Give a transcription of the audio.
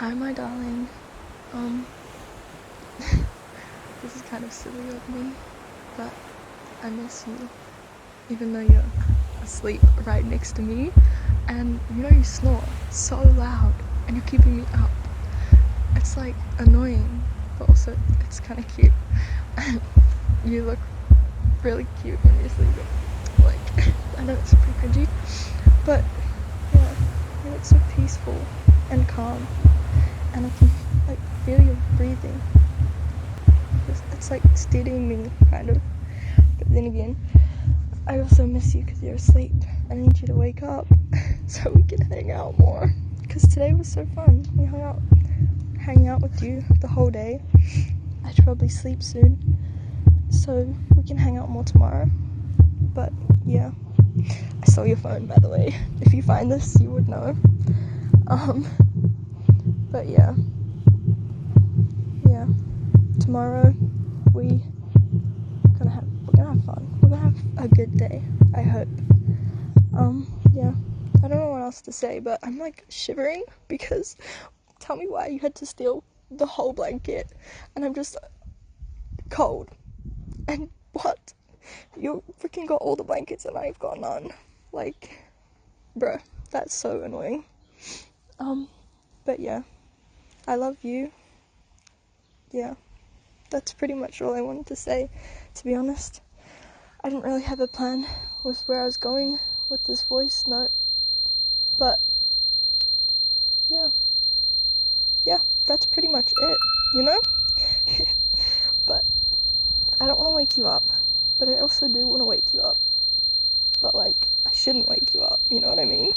Hi, my darling. This is kind of silly of me, but I miss you, even though you're asleep right next to me, and you know you snore so loud, and you're keeping me up. It's like annoying, but also it's kind of cute. You look really cute when you're sleeping. Like, I know it's pretty cringy, but yeah, you look so peaceful and calm, and I can like feel your breathing. It's like steadying me, kind of. But then again, I also miss you because you're asleep. I need you to wake up so we can hang out more. Because today was so fun. We hang out with you the whole day. I should probably sleep soon, so we can hang out more tomorrow. But yeah, I saw your phone, by the way. If you find this, you would know. But yeah, tomorrow we're gonna have fun. We're gonna have a good day, I hope. Yeah, I don't know what else to say, but I'm like shivering because tell me why you had to steal the whole blanket and I'm just cold. And what? You freaking got all the blankets and I've got none. Like, bruh, that's so annoying. But yeah, I love you. Yeah, that's pretty much all I wanted to say, to be honest. I didn't really have a plan with where I was going with this voice note, but yeah, that's pretty much it, you know? But I don't want to wake you up, but I also do want to wake you up. But like, I shouldn't wake you up, you know what I mean?